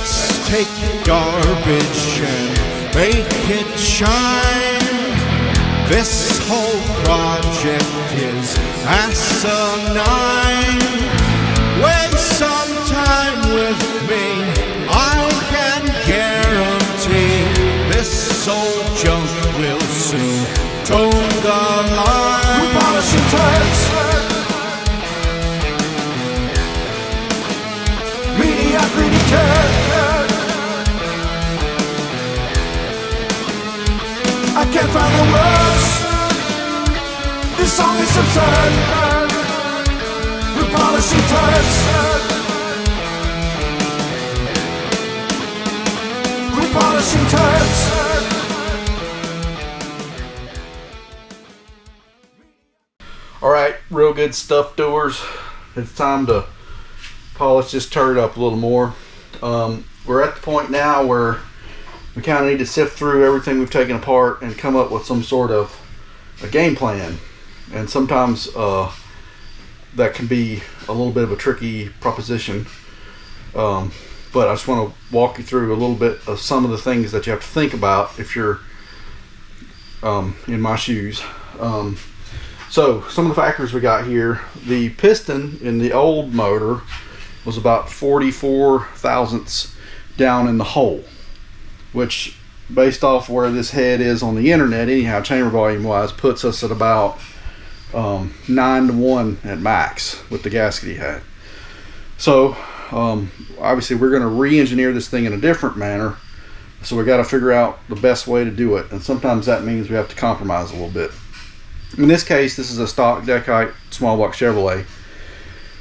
Let's take garbage and make it shine. This whole project is asinine. Waste some time with me, I can guarantee this old junk will soon toe the line. We're polishing turds, mediocrity turd. I can't find the words, this song is absurd. We're polishing turds, we're polishing turds. Alright, real good stuff doers. It's time to polish this turd up a little more. We're at the point now where we kind of need to sift through everything we've taken apart and come up with some sort of a game plan. And sometimes that can be a little bit of a tricky proposition. But I just want to walk you through a little bit of some of the things that you have to think about if you're in my shoes. So some of the factors we got here, the piston in the old motor was about 44 thousandths down in the hole, which based off where this head is on the internet anyhow, chamber volume wise, puts us at about 9-to-1 at max with the gasket he had. So obviously we're going to re-engineer this thing in a different manner, so we got to figure out the best way to do it, and sometimes that means we have to compromise a little bit. In this case, this is a stock deck height small block Chevrolet,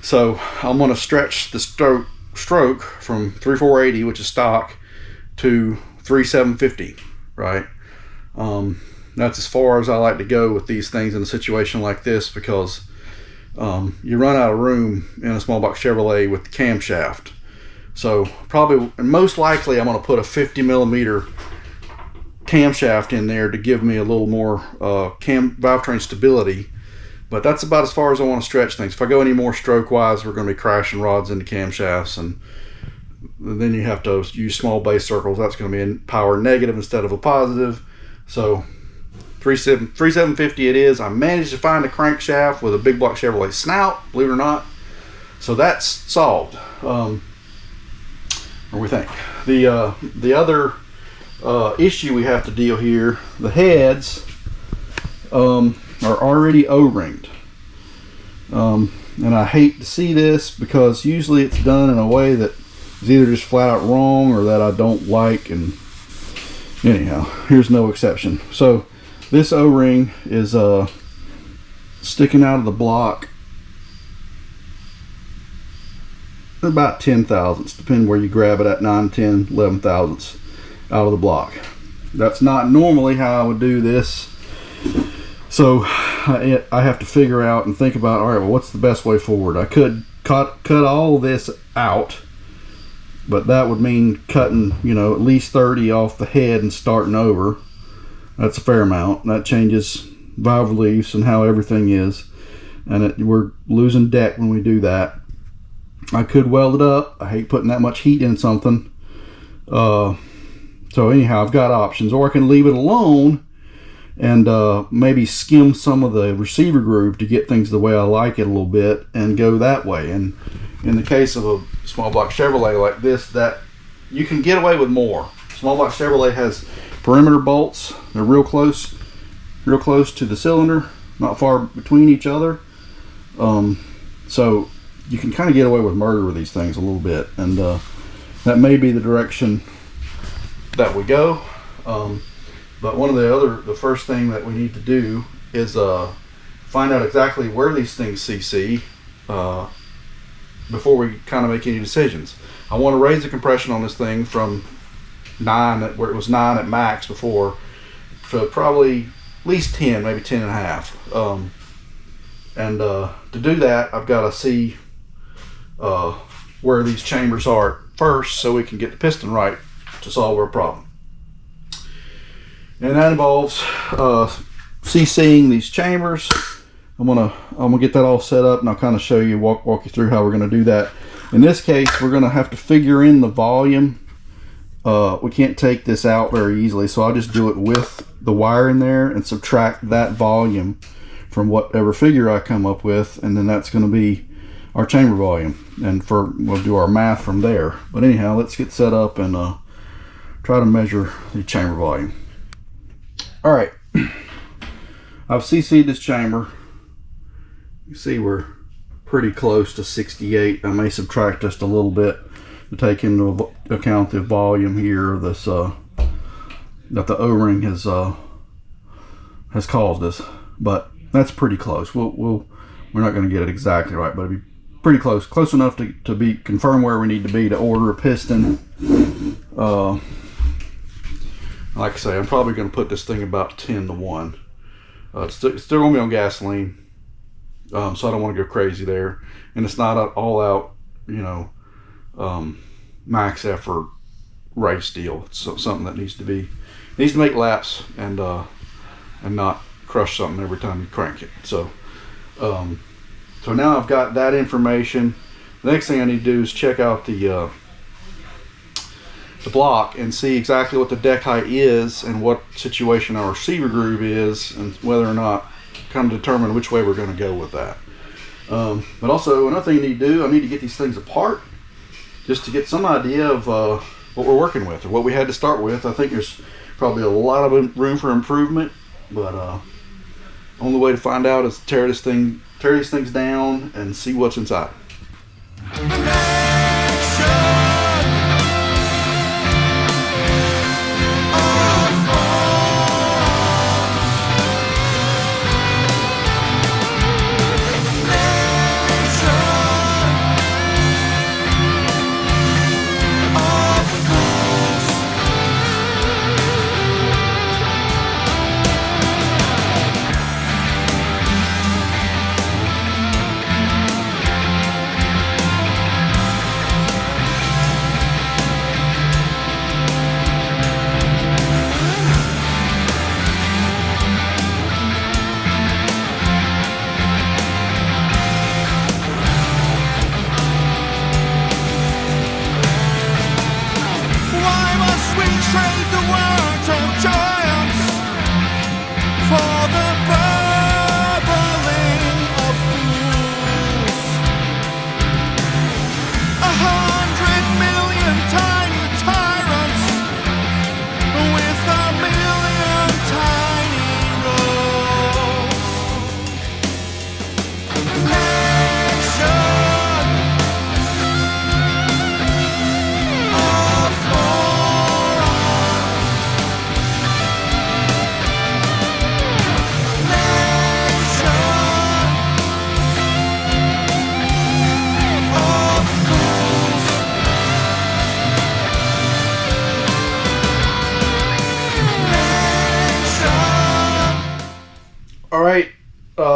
so I'm going to stretch the stroke from 3480, which is stock, to 3750, right? That's as far as I like to go with these things in a situation like this, because you run out of room in a small block Chevrolet with the camshaft. So probably, and most likely, I'm going to put a 50 millimeter camshaft in there to give me a little more valve train stability. But that's about as far as I want to stretch things. If I go any more stroke wise, we're going to be crashing rods into camshafts, and then you have to use small base circles. That's going to be in power negative instead of a positive. So 3750 it is. I managed to find a crankshaft with a big block Chevrolet snout, believe it or not. So that's solved. Or we think. The other issue we have to deal here, the heads are already O-ringed. And I hate to see this because usually it's done in a way that is either just flat out wrong or that I don't like, and anyhow, here's no exception. So this O-ring is sticking out of the block about 10 thousandths, depending where you grab it at, 9, 10, 11 thousandths out of the block. That's not normally how I would do this. So I have to figure out and think about, all right, well, what's the best way forward? I could cut all this out, but that would mean cutting, you know, at least 30 off the head and starting over. That's a fair amount. That changes valve reliefs and how everything is, and we're losing deck when we do that. I could weld it up. I hate putting that much heat in something. So anyhow, I've got options, or I can leave it alone and maybe skim some of the receiver groove to get things the way I like it a little bit and go that way. And in the case of a small block Chevrolet like this, that you can get away with more. Small block Chevrolet has perimeter bolts. They're real close to the cylinder, not far between each other. So you can kind of get away with murder with these things a little bit, and that may be the direction that we go. But one of the first thing that we need to do is find out exactly where these things CC before we kind of make any decisions. I want to raise the compression on this thing from 9, where it was 9 at max before, to probably at least 10, maybe 10 and a half. To do that, I've got to see where these chambers are first, so we can get the piston right to solve our problem. And that involves CCing these chambers. I'm gonna get that all set up, and I'll kind of show you, walk you through how we're gonna do that. In this case, we're gonna have to figure in the volume we can't take this out very easily, so I'll just do it with the wire in there and subtract that volume from whatever figure I come up with, and then that's going to be our chamber volume, and we'll do our math from there. But anyhow, let's get set up and try to measure the chamber volume. All right, I've CC'd this chamber. You see we're pretty close to 68. I may subtract just a little bit to take into account the volume here this that the O-ring has caused us, but that's pretty close. We're not going to get it exactly right, but it'll be pretty close enough to be confirm where we need to be to order a piston. Like I say, I'm probably going to put this thing about 10 to 1. It's still going to be on gasoline, so I don't want to go crazy there. And it's not an all-out, max effort race deal. It's something that needs to make laps and not crush something every time you crank it. So now I've got that information. The next thing I need to do is check out the block and see exactly what the deck height is and what situation our receiver groove is, and whether or not kind of determine which way we're going to go with that. But also another thing I need to do, I need to get these things apart just to get some idea of what we're working with or what we had to start with. I think there's probably a lot of room for improvement, but only way to find out is to tear these things down and see what's inside.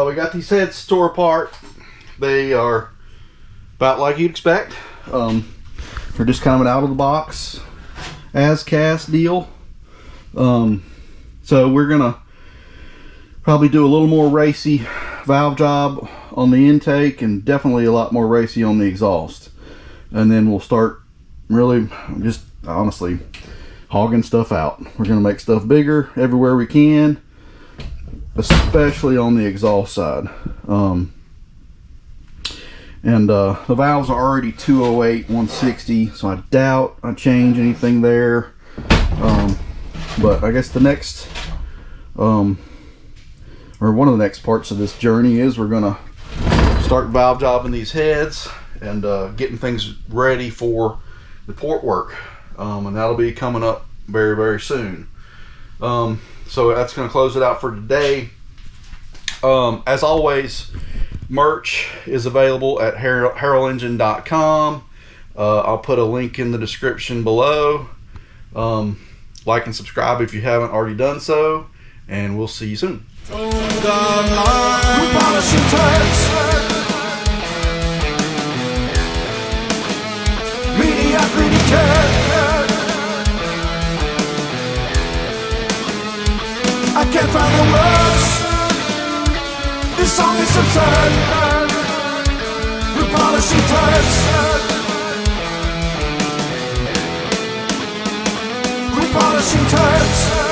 We got these heads tore apart. They are about like you'd expect. They're just coming out of the box as cast deal. So we're gonna probably do a little more racy valve job on the intake, and definitely a lot more racy on the exhaust. And then we'll start really just honestly hogging stuff out. We're gonna make stuff bigger everywhere we can, especially on the exhaust side. The valves are already 208, 160, so I doubt I change anything there. But I guess the next, or one of the next parts of this journey is we're gonna start valve jobbing these heads and getting things ready for the port work. And that'll be coming up very, very soon. So that's going to close it out for today. As always, merch is available at HarrellEngine.com. I'll put a link in the description below. Like and subscribe if you haven't already done so, and we'll see you soon. I can't find the words. This song is absurd. We're polishing turds. polishing turds.